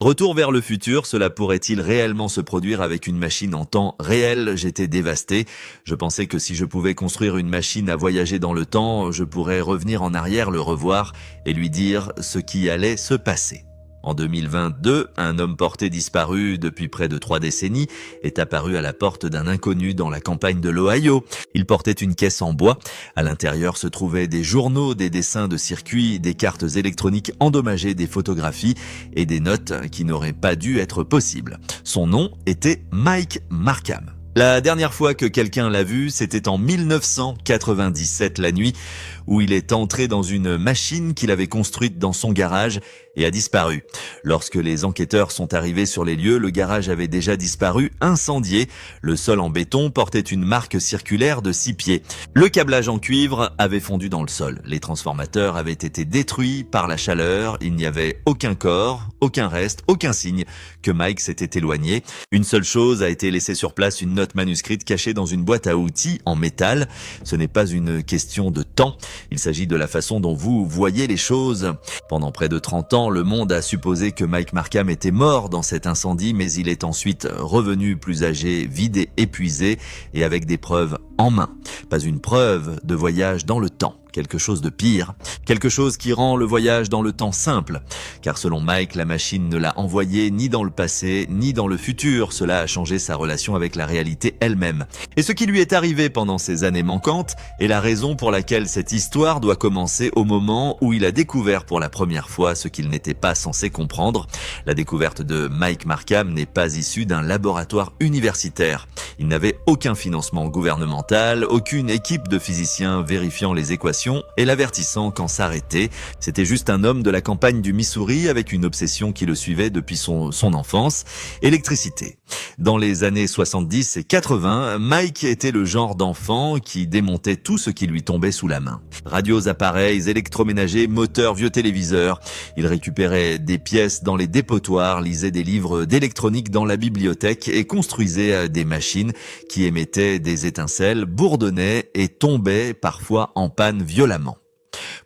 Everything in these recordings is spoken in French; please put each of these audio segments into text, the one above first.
Retour vers le futur, cela pourrait-il réellement se produire avec une machine en temps réel? J'étais dévasté. Je pensais que si je pouvais construire une machine à voyager dans le temps, je pourrais revenir en arrière, le revoir et lui dire ce qui allait se passer. En 2022, un homme porté disparu depuis près de 3 décennies est apparu à la porte d'un inconnu dans la campagne de l'Ohio. Il portait une caisse en bois. À l'intérieur se trouvaient des journaux, des dessins de circuits, des cartes électroniques endommagées, des photographies et des notes qui n'auraient pas dû être possibles. Son nom était Mike Markham. La dernière fois que quelqu'un l'a vu, c'était en 1997, la nuit, où il est entré dans une machine qu'il avait construite dans son garage et a disparu. Lorsque les enquêteurs sont arrivés sur les lieux, le garage avait déjà disparu, incendié. Le sol en béton portait une marque circulaire de 6 pieds. Le câblage en cuivre avait fondu dans le sol. Les transformateurs avaient été détruits par la chaleur. Il n'y avait aucun corps, aucun reste, aucun signe que Mike s'était éloigné. Une seule chose a été laissée sur place, une note manuscrite cachée dans une boîte à outils en métal. Ce n'est pas une question de temps. Il s'agit de la façon dont vous voyez les choses. Pendant près de 30 ans, le monde a supposé que Mike Markham était mort dans cet incendie, mais il est ensuite revenu plus âgé, vidé, épuisé et avec des preuves en main. Pas une preuve de voyage dans le temps. Quelque chose de pire, quelque chose qui rend le voyage dans le temps simple. Car selon Mike, la machine ne l'a envoyé ni dans le passé, ni dans le futur. Cela a changé sa relation avec la réalité elle-même. Et ce qui lui est arrivé pendant ces années manquantes est la raison pour laquelle cette histoire doit commencer au moment où il a découvert pour la première fois ce qu'il n'était pas censé comprendre. La découverte de Mike Markham n'est pas issue d'un laboratoire universitaire. Il n'avait aucun financement gouvernemental, aucune équipe de physiciens vérifiant les équations et l'avertissant quand s'arrêter. C'était juste un homme de la campagne du Missouri avec une obsession qui le suivait depuis son enfance, électricité. Dans les années 70 et 80, Mike était le genre d'enfant qui démontait tout ce qui lui tombait sous la main. Radios, appareils, électroménagers, moteurs, vieux téléviseurs. Il récupérait des pièces dans les dépotoirs, lisait des livres d'électronique dans la bibliothèque et construisait des machines qui émettaient des étincelles, bourdonnaient et tombaient parfois en panne violemment.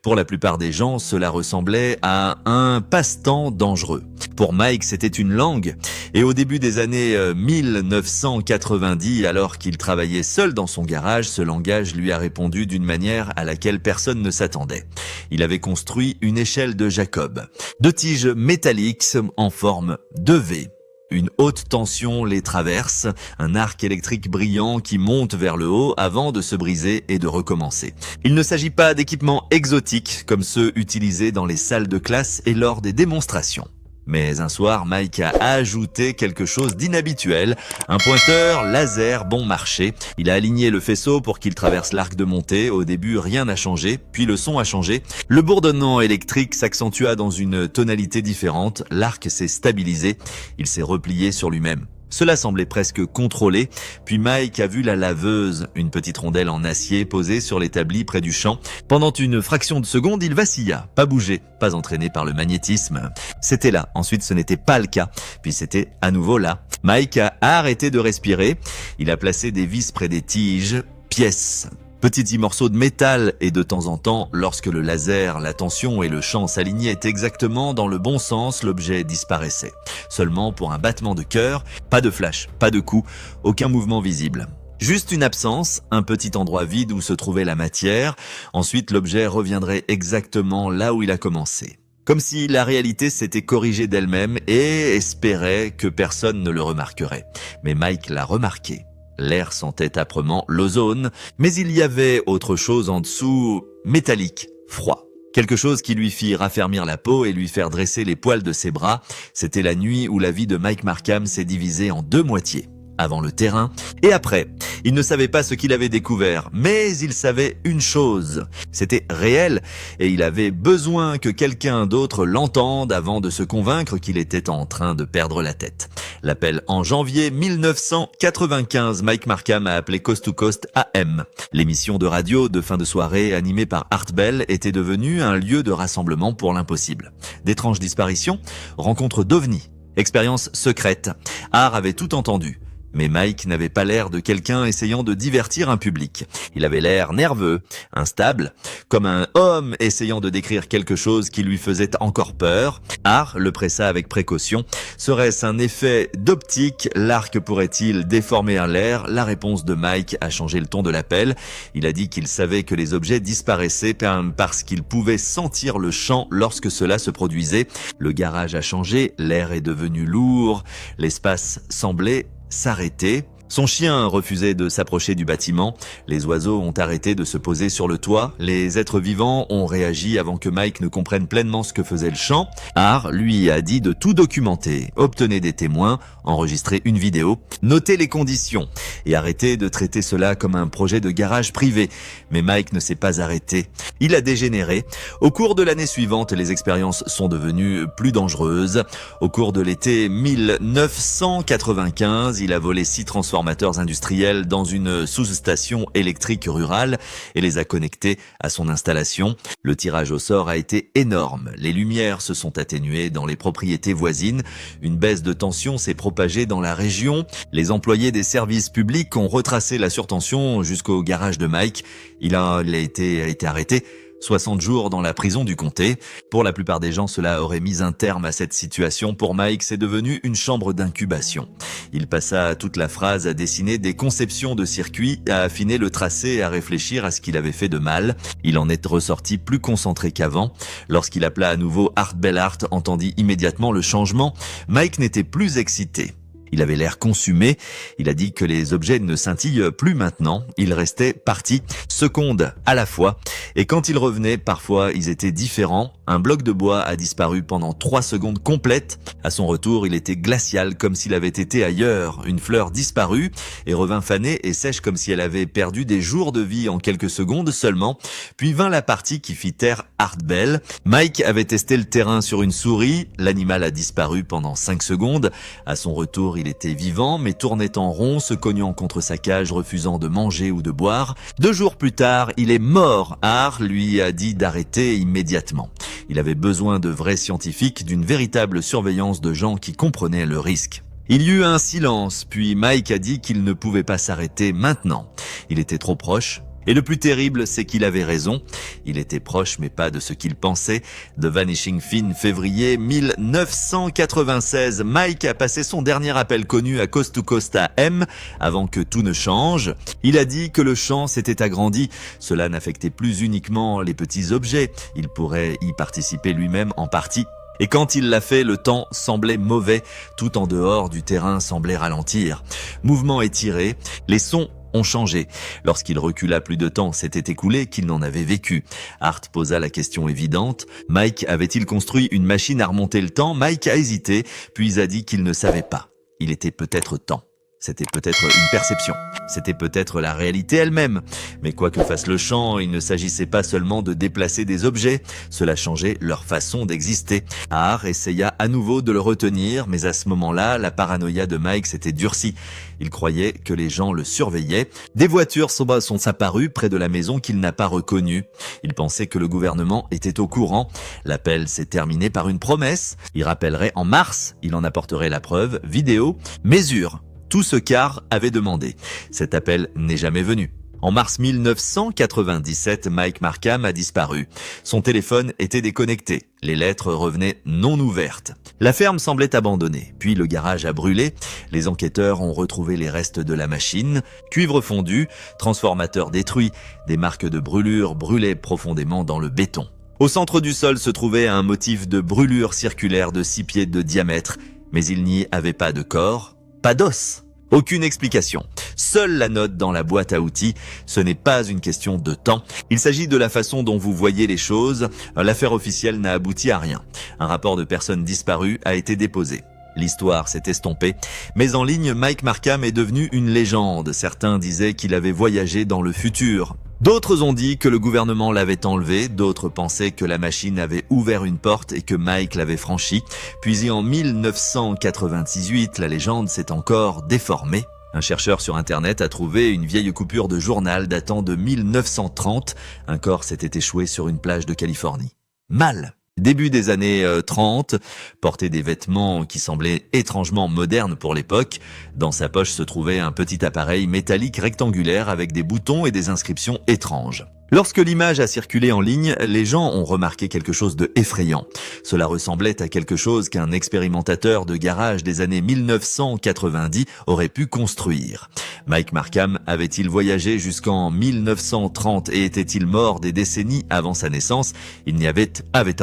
Pour la plupart des gens, cela ressemblait à un passe-temps dangereux. Pour Mike, c'était une langue. Et au début des années 1990, alors qu'il travaillait seul dans son garage, ce langage lui a répondu d'une manière à laquelle personne ne s'attendait. Il avait construit une échelle de Jacob, 2 tiges métalliques en forme de V. Une haute tension les traverse, un arc électrique brillant qui monte vers le haut avant de se briser et de recommencer. Il ne s'agit pas d'équipements exotiques comme ceux utilisés dans les salles de classe et lors des démonstrations. Mais un soir, Mike a ajouté quelque chose d'inhabituel, un pointeur laser bon marché. Il a aligné le faisceau pour qu'il traverse l'arc de montée. Au début, rien n'a changé, puis le son a changé. Le bourdonnement électrique s'accentua dans une tonalité différente. L'arc s'est stabilisé, il s'est replié sur lui-même. Cela semblait presque contrôlé, puis Mike a vu la laveuse, une petite rondelle en acier posée sur l'établi près du champ. Pendant une fraction de seconde, il vacilla, pas bougé, pas entraîné par le magnétisme. C'était là, ensuite ce n'était pas le cas, puis c'était à nouveau là. Mike a arrêté de respirer, il a placé des vis près des tiges, pièces. Petits morceaux de métal et de temps en temps, lorsque le laser, la tension et le champ s'alignaient exactement dans le bon sens, l'objet disparaissait. Seulement pour un battement de cœur, pas de flash, pas de coup, aucun mouvement visible. Juste une absence, un petit endroit vide où se trouvait la matière. Ensuite, l'objet reviendrait exactement là où il a commencé. Comme si la réalité s'était corrigée d'elle-même et espérait que personne ne le remarquerait. Mais Mike l'a remarqué. L'air sentait âprement l'ozone, mais il y avait autre chose en dessous, métallique, froid. Quelque chose qui lui fit raffermir la peau et lui faire dresser les poils de ses bras. C'était la nuit où la vie de Mike Markham s'est divisée en 2 moitiés. Avant le terrain et après. Il ne savait pas ce qu'il avait découvert, mais il savait une chose. C'était réel et il avait besoin que quelqu'un d'autre l'entende avant de se convaincre qu'il était en train de perdre la tête. L'appel en janvier 1995, Mike Markham a appelé Coast to Coast AM. L'émission de radio de fin de soirée animée par Art Bell était devenue un lieu de rassemblement pour l'impossible. D'étranges disparitions, rencontres d'ovnis, expériences secrètes. Art avait tout entendu. Mais Mike n'avait pas l'air de quelqu'un essayant de divertir un public. Il avait l'air nerveux, instable, comme un homme essayant de décrire quelque chose qui lui faisait encore peur. Art le pressa avec précaution. Serait-ce un effet d'optique? L'arc pourrait-il déformer l'air? La réponse de Mike a changé le ton de l'appel. Il a dit qu'il savait que les objets disparaissaient parce qu'il pouvait sentir le champ lorsque cela se produisait. Le garage a changé, l'air est devenu lourd, l'espace semblait s'arrêter. Son chien refusait de s'approcher du bâtiment. Les oiseaux ont arrêté de se poser sur le toit. Les êtres vivants ont réagi avant que Mike ne comprenne pleinement ce que faisait le champ. Art lui a dit de tout documenter. Obtenez des témoins, enregistrez une vidéo, notez les conditions et arrêtez de traiter cela comme un projet de garage privé. Mais Mike ne s'est pas arrêté. Il a dégénéré. Au cours de l'année suivante, les expériences sont devenues plus dangereuses. Au cours de l'été 1995, il a volé 6 transformateurs industriels dans une sous-station électrique rurale et les a connectés à son installation. Le tirage au sort a été énorme. Les lumières se sont atténuées dans les propriétés voisines. Une baisse de tension s'est propagée dans la région. Les employés des services publics ont retracé la surtension jusqu'au garage de Mike. Il a été arrêté. 60 jours dans la prison du comté. Pour la plupart des gens, cela aurait mis un terme à cette situation. Pour Mike, c'est devenu une chambre d'incubation. Il passa toute la phrase à dessiner des conceptions de circuits, à affiner le tracé et à réfléchir à ce qu'il avait fait de mal. Il en est ressorti plus concentré qu'avant. Lorsqu'il appela à nouveau Art Bellart, entendit immédiatement le changement. Mike n'était plus excité. Il avait l'air consumé. Il a dit que les objets ne scintillent plus maintenant. Il restait parti, seconde à la fois. Et quand il revenait, parfois, ils étaient différents. Un bloc de bois a disparu pendant 3 secondes complètes. À son retour, il était glacial, comme s'il avait été ailleurs. Une fleur disparut et revint fanée et sèche comme si elle avait perdu des jours de vie en quelques secondes seulement. Puis vint la partie qui fit taire Art Bell. Mike avait testé le terrain sur une souris. L'animal a disparu pendant 5 secondes. À son retour, il était vivant, mais tournait en rond, se cognant contre sa cage, refusant de manger ou de boire. 2 jours plus tard, il est mort. Art lui a dit d'arrêter immédiatement. Il avait besoin de vrais scientifiques, d'une véritable surveillance de gens qui comprenaient le risque. Il y eut un silence, puis Mike a dit qu'il ne pouvait pas s'arrêter maintenant. Il était trop proche. Et le plus terrible, c'est qu'il avait raison. Il était proche, mais pas de ce qu'il pensait. The Vanishing Fin, février 1996. Mike a passé son dernier appel connu à Coast to Coast à M, avant que tout ne change. Il a dit que le champ s'était agrandi. Cela n'affectait plus uniquement les petits objets. Il pourrait y participer lui-même en partie. Et quand il l'a fait, le temps semblait mauvais. Tout en dehors du terrain semblait ralentir. Mouvement étiré. Les sons ont changé. Lorsqu'il recula, plus de temps s'était écoulé qu'il n'en avait vécu. Art posa la question évidente. Mike avait-il construit une machine à remonter le temps? Mike a hésité, puis a dit qu'il ne savait pas. Il était peut-être temps. C'était peut-être une perception. C'était peut-être la réalité elle-même. Mais quoi que fasse le champ, il ne s'agissait pas seulement de déplacer des objets. Cela changeait leur façon d'exister. Art essaya à nouveau de le retenir, mais à ce moment-là, la paranoïa de Mike s'était durcie. Il croyait que les gens le surveillaient. Des voitures sont apparues près de la maison qu'il n'a pas reconnue. Il pensait que le gouvernement était au courant. L'appel s'est terminé par une promesse. Il rappellerait en mars. Il en apporterait la preuve. Vidéo, mesure. Tout ce qu'Art avait demandé. Cet appel n'est jamais venu. En mars 1997, Mike Markham a disparu. Son téléphone était déconnecté. Les lettres revenaient non ouvertes. La ferme semblait abandonnée. Puis le garage a brûlé. Les enquêteurs ont retrouvé les restes de la machine. Cuivre fondu, transformateur détruit. Des marques de brûlure brûlaient profondément dans le béton. Au centre du sol se trouvait un motif de brûlure circulaire de 6 pieds de diamètre. Mais il n'y avait pas de corps, pas d'os. Aucune explication. Seule la note dans la boîte à outils. Ce n'est pas une question de temps. Il s'agit de la façon dont vous voyez les choses. L'affaire officielle n'a abouti à rien. Un rapport de personnes disparues a été déposé. L'histoire s'est estompée, mais en ligne, Mike Markham est devenu une légende. Certains disaient qu'il avait voyagé dans le futur. D'autres ont dit que le gouvernement l'avait enlevé, d'autres pensaient que la machine avait ouvert une porte et que Mike l'avait franchie. Puis en 1998, la légende s'est encore déformée. Un chercheur sur Internet a trouvé une vieille coupure de journal datant de 1930. Un corps s'était échoué sur une plage de Californie. Mal. Début des années 30, portait des vêtements qui semblaient étrangement modernes pour l'époque. Dans sa poche se trouvait un petit appareil métallique rectangulaire avec des boutons et des inscriptions étranges. Lorsque l'image a circulé en ligne, les gens ont remarqué quelque chose de effrayant. Cela ressemblait à quelque chose qu'un expérimentateur de garage des années 1990 aurait pu construire. Mike Markham avait-il voyagé jusqu'en 1930 et était-il mort des décennies avant sa naissance? Il n'y avait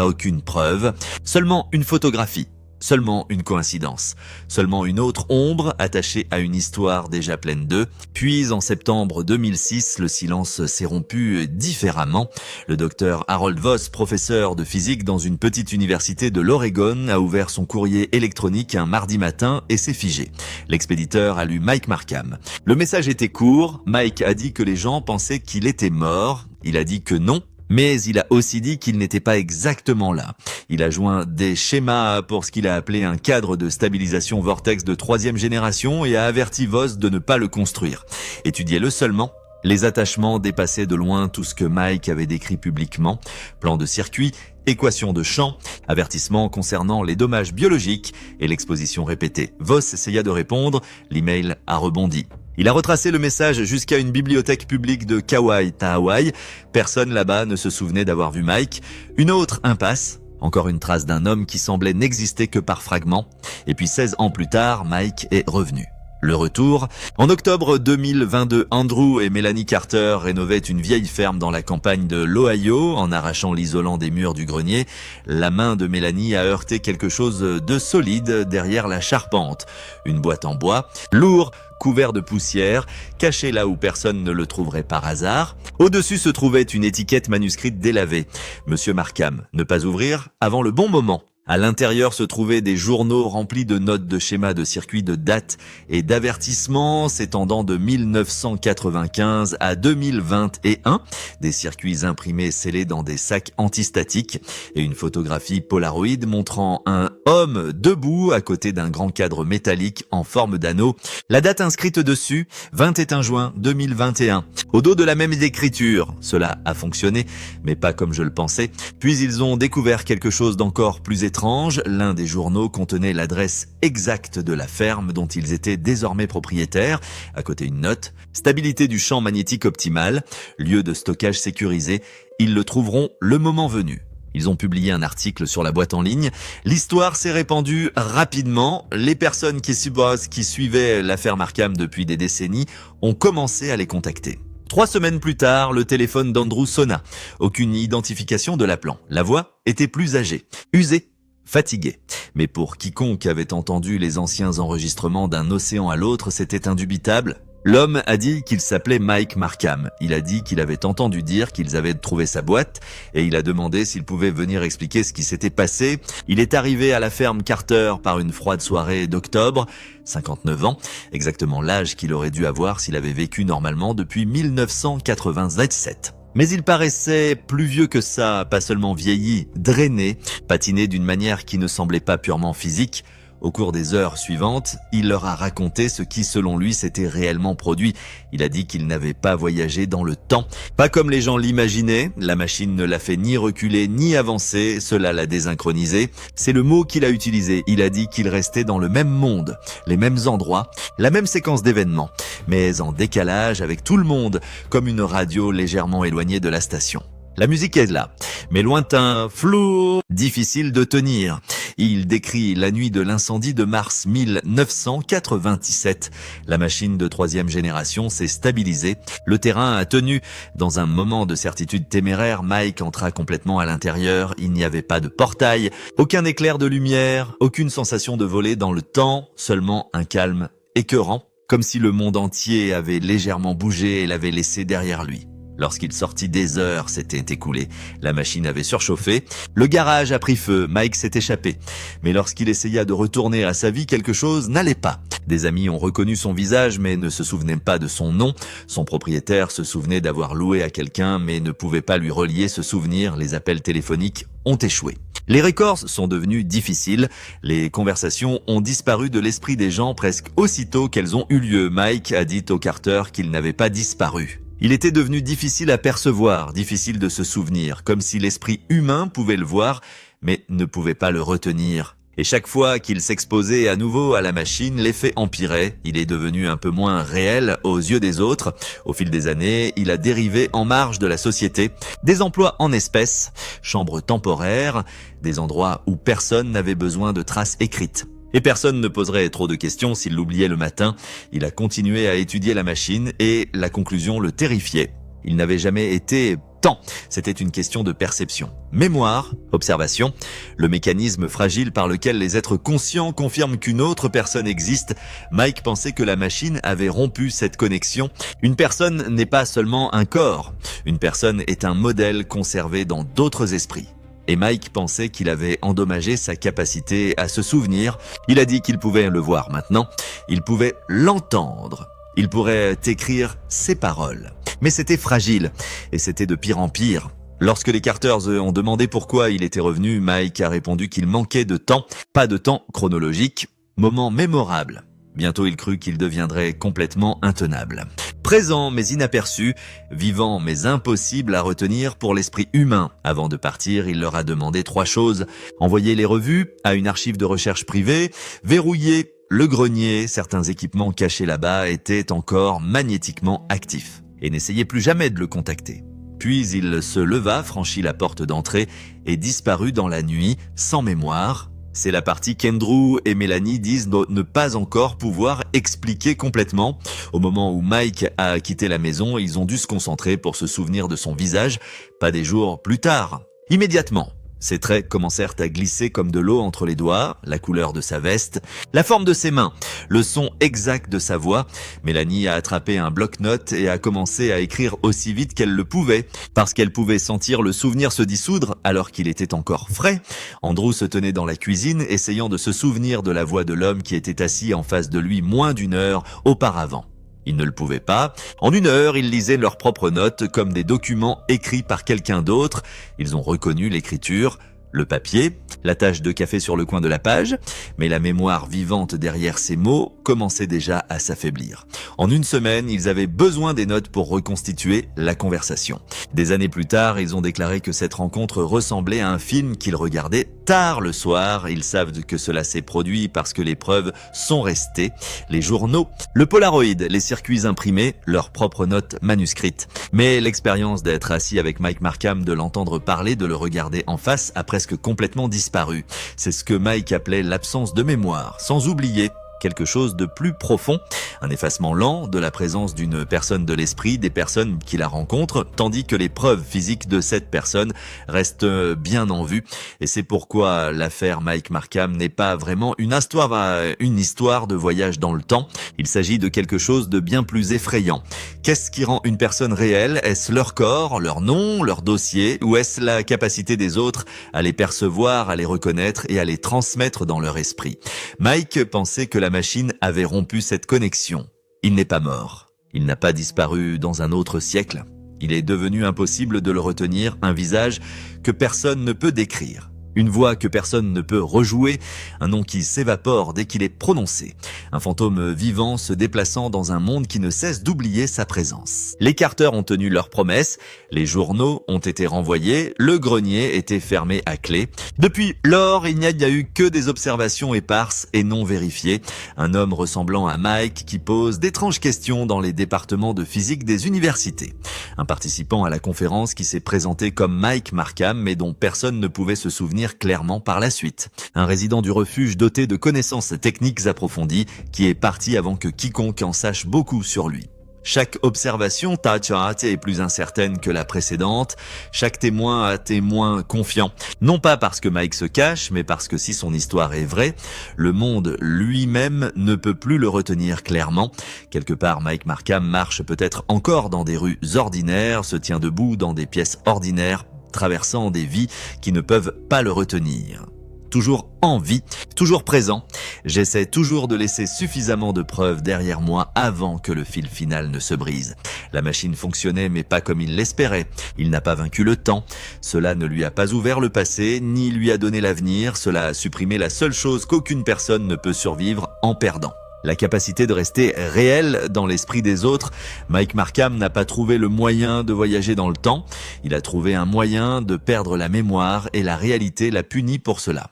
aucune preuve, seulement une photographie. Seulement une coïncidence, seulement une autre ombre attachée à une histoire déjà pleine d'œufs. Puis en septembre 2006, le silence s'est rompu différemment. Le docteur Harold Voss, professeur de physique dans une petite université de l'Oregon, a ouvert son courrier électronique un mardi matin et s'est figé. L'expéditeur a lu Mike Markham. Le message était court, Mike a dit que les gens pensaient qu'il était mort. Il a dit que non. Mais il a aussi dit qu'il n'était pas exactement là. Il a joint des schémas pour ce qu'il a appelé un cadre de stabilisation vortex de 3e génération et a averti Voss de ne pas le construire. Étudiez-le seulement. Les attachements dépassaient de loin tout ce que Mike avait décrit publiquement. Plan de circuit, équation de champ, avertissement concernant les dommages biologiques et l'exposition répétée. Voss essaya de répondre, l'email a rebondi. Il a retracé le message jusqu'à une bibliothèque publique de Kauai, à Hawaï. Personne là-bas ne se souvenait d'avoir vu Mike. Une autre impasse. Encore une trace d'un homme qui semblait n'exister que par fragments. Et puis 16 ans plus tard, Mike est revenu. Le retour. En octobre 2022, Andrew et Melanie Carter rénovaient une vieille ferme dans la campagne de l'Ohio en arrachant l'isolant des murs du grenier. La main de Melanie a heurté quelque chose de solide derrière la charpente. Une boîte en bois, lourd, couvert de poussière, caché là où personne ne le trouverait par hasard. Au-dessus se trouvait une étiquette manuscrite délavée. Monsieur Markham, ne pas ouvrir avant le bon moment. À l'intérieur se trouvaient des journaux remplis de notes de schémas de circuits de dates et d'avertissements s'étendant de 1995 à 2021, des circuits imprimés scellés dans des sacs antistatiques et une photographie Polaroid montrant un homme debout à côté d'un grand cadre métallique en forme d'anneau. La date inscrite dessus, 21 juin 2021. Au dos de la même écriture, cela a fonctionné, mais pas comme je le pensais. Puis ils ont découvert quelque chose d'encore plus étrange. L'un des journaux contenait l'adresse exacte de la ferme dont ils étaient désormais propriétaires. À côté une note, stabilité du champ magnétique optimal, lieu de stockage sécurisé. Ils le trouveront le moment venu. Ils ont publié un article sur la boîte en ligne. L'histoire s'est répandue rapidement. Les personnes qui suivaient l'affaire Markham depuis des décennies ont commencé à les contacter. 3 semaines plus tard, le téléphone d'Andrew sonna. Aucune identification de l'appelant. La voix était plus âgée, usée, fatiguée. Mais pour quiconque avait entendu les anciens enregistrements d'un océan à l'autre, c'était indubitable. L'homme a dit qu'il s'appelait Mike Markham. Il a dit qu'il avait entendu dire qu'ils avaient trouvé sa boîte et il a demandé s'il pouvait venir expliquer ce qui s'était passé. Il est arrivé à la ferme Carter par une froide soirée d'octobre, 59 ans, exactement l'âge qu'il aurait dû avoir s'il avait vécu normalement depuis 1997. Mais il paraissait plus vieux que ça, pas seulement vieilli, drainé, patiné d'une manière qui ne semblait pas purement physique. Au cours des heures suivantes, il leur a raconté ce qui, selon lui, s'était réellement produit. Il a dit qu'il n'avait pas voyagé dans le temps. Pas comme les gens l'imaginaient, la machine ne l'a fait ni reculer ni avancer, cela l'a désynchronisé. C'est le mot qu'il a utilisé. Il a dit qu'il restait dans le même monde, les mêmes endroits, la même séquence d'événements, mais en décalage avec tout le monde, comme une radio légèrement éloignée de la station. La musique est là, mais lointain, flou, difficile de tenir. Il décrit la nuit de l'incendie de mars 1997. La machine de 3e génération s'est stabilisée. Le terrain a tenu. Dans un moment de certitude téméraire, Mike entra complètement à l'intérieur. Il n'y avait pas de portail, aucun éclair de lumière, aucune sensation de voler dans le temps, seulement un calme écœurant, comme si le monde entier avait légèrement bougé et l'avait laissé derrière lui. Lorsqu'il sortit, des heures s'étaient écoulées. La machine avait surchauffé. Le garage a pris feu. Mike s'est échappé. Mais lorsqu'il essaya de retourner à sa vie, quelque chose n'allait pas. Des amis ont reconnu son visage, mais ne se souvenaient pas de son nom. Son propriétaire se souvenait d'avoir loué à quelqu'un, mais ne pouvait pas lui relier ce souvenir. Les appels téléphoniques ont échoué. Les records sont devenus difficiles. Les conversations ont disparu de l'esprit des gens presque aussitôt qu'elles ont eu lieu. Mike a dit au Carter qu'il n'avait pas disparu. Il était devenu difficile à percevoir, difficile de se souvenir, comme si l'esprit humain pouvait le voir, mais ne pouvait pas le retenir. Et chaque fois qu'il s'exposait à nouveau à la machine, l'effet empirait, il est devenu un peu moins réel aux yeux des autres. Au fil des années, il a dérivé en marge de la société, des emplois en espèces, chambres temporaires, des endroits où personne n'avait besoin de traces écrites. Et personne ne poserait trop de questions s'il l'oubliait le matin. Il a continué à étudier la machine et la conclusion le terrifiait. Il n'avait jamais été temps. C'était une question de perception. Mémoire, observation, le mécanisme fragile par lequel les êtres conscients confirment qu'une autre personne existe. Mike pensait que la machine avait rompu cette connexion. Une personne n'est pas seulement un corps. Une personne est un modèle conservé dans d'autres esprits. Et Mike pensait qu'il avait endommagé sa capacité à se souvenir. Il a dit qu'il pouvait le voir maintenant. Il pouvait l'entendre. Il pourrait écrire ses paroles. Mais c'était fragile, et c'était de pire en pire. Lorsque les Carters ont demandé pourquoi il était revenu, Mike a répondu qu'il manquait de temps, pas de temps chronologique, moment mémorable. Bientôt il crut qu'il deviendrait complètement intenable. Présent mais inaperçu, vivant mais impossible à retenir pour l'esprit humain. Avant de partir, il leur a demandé 3 choses. Envoyer les revues à une archive de recherche privée, verrouiller le grenier, certains équipements cachés là-bas étaient encore magnétiquement actifs. Et n'essayez plus jamais de le contacter. Puis il se leva, franchit la porte d'entrée et disparut dans la nuit, sans mémoire. C'est la partie qu'Andrew et Mélanie disent ne pas encore pouvoir expliquer complètement. Au moment où Mike a quitté la maison, ils ont dû se concentrer pour se souvenir de son visage, pas des jours plus tard. Immédiatement. Ses traits commencèrent à glisser comme de l'eau entre les doigts, la couleur de sa veste, la forme de ses mains, le son exact de sa voix. Mélanie a attrapé un bloc-notes et a commencé à écrire aussi vite qu'elle le pouvait, parce qu'elle pouvait sentir le souvenir se dissoudre alors qu'il était encore frais. Andrew se tenait dans la cuisine, essayant de se souvenir de la voix de l'homme qui était assis en face de lui moins d'1 heure auparavant. Ils ne le pouvaient pas. En 1 heure, ils lisaient leurs propres notes comme des documents écrits par quelqu'un d'autre. Ils ont reconnu l'écriture, le papier, la tache de café sur le coin de la page, mais la mémoire vivante derrière ces mots commençait déjà à s'affaiblir. En 1 semaine, ils avaient besoin des notes pour reconstituer la conversation. Des années plus tard, ils ont déclaré que cette rencontre ressemblait à un film qu'ils regardaient tard le soir. Ils savent que cela s'est produit parce que les preuves sont restées. Les journaux, le Polaroid, les circuits imprimés, leurs propres notes manuscrites. Mais l'expérience d'être assis avec Mike Markham, de l'entendre parler, de le regarder en face, a presque complètement disparu. C'est ce que Mike appelait l'absence de mémoire, sans oublier quelque chose de plus profond, un effacement lent de la présence d'une personne de l'esprit, des personnes qui la rencontrent, tandis que les preuves physiques de cette personne restent bien en vue. Et c'est pourquoi l'affaire Mike Markham n'est pas vraiment une histoire de voyage dans le temps. Il s'agit de quelque chose de bien plus effrayant. Qu'est-ce qui rend une personne réelle? Est-ce leur corps, leur nom, leur dossier, ou est-ce la capacité des autres à les percevoir, à les reconnaître et à les transmettre dans leur esprit? Mike pensait que la machine avait rompu cette connexion. Il n'est pas mort. Il n'a pas disparu dans un autre siècle. Il est devenu impossible de le retenir, un visage que personne ne peut décrire. Une voix que personne ne peut rejouer, un nom qui s'évapore dès qu'il est prononcé. Un fantôme vivant se déplaçant dans un monde qui ne cesse d'oublier sa présence. Les Carter ont tenu leurs promesses, les journaux ont été renvoyés, le grenier était fermé à clé. Depuis lors, il n'y a eu que des observations éparses et non vérifiées. Un homme ressemblant à Mike qui pose d'étranges questions dans les départements de physique des universités. Un participant à la conférence qui s'est présenté comme Mike Markham mais dont personne ne pouvait se souvenir clairement par la suite. Un résident du refuge doté de connaissances techniques approfondies qui est parti avant que quiconque en sache beaucoup sur lui. Chaque observation est plus incertaine que la précédente. Chaque témoin est moins confiant. Non pas parce que Mike se cache, mais parce que si son histoire est vraie, le monde lui-même ne peut plus le retenir clairement. Quelque part, Mike Markham marche peut-être encore dans des rues ordinaires, se tient debout dans des pièces ordinaires, traversant des vies qui ne peuvent pas le retenir. Toujours en vie, toujours présent, j'essaie toujours de laisser suffisamment de preuves derrière moi avant que le fil final ne se brise. La machine fonctionnait mais pas comme il l'espérait. Il n'a pas vaincu le temps. Cela ne lui a pas ouvert le passé, ni lui a donné l'avenir. Cela a supprimé la seule chose qu'aucune personne ne peut survivre en perdant. La capacité de rester réel dans l'esprit des autres. Mike Markham n'a pas trouvé le moyen de voyager dans le temps. Il a trouvé un moyen de perdre la mémoire et la réalité l'a puni pour cela.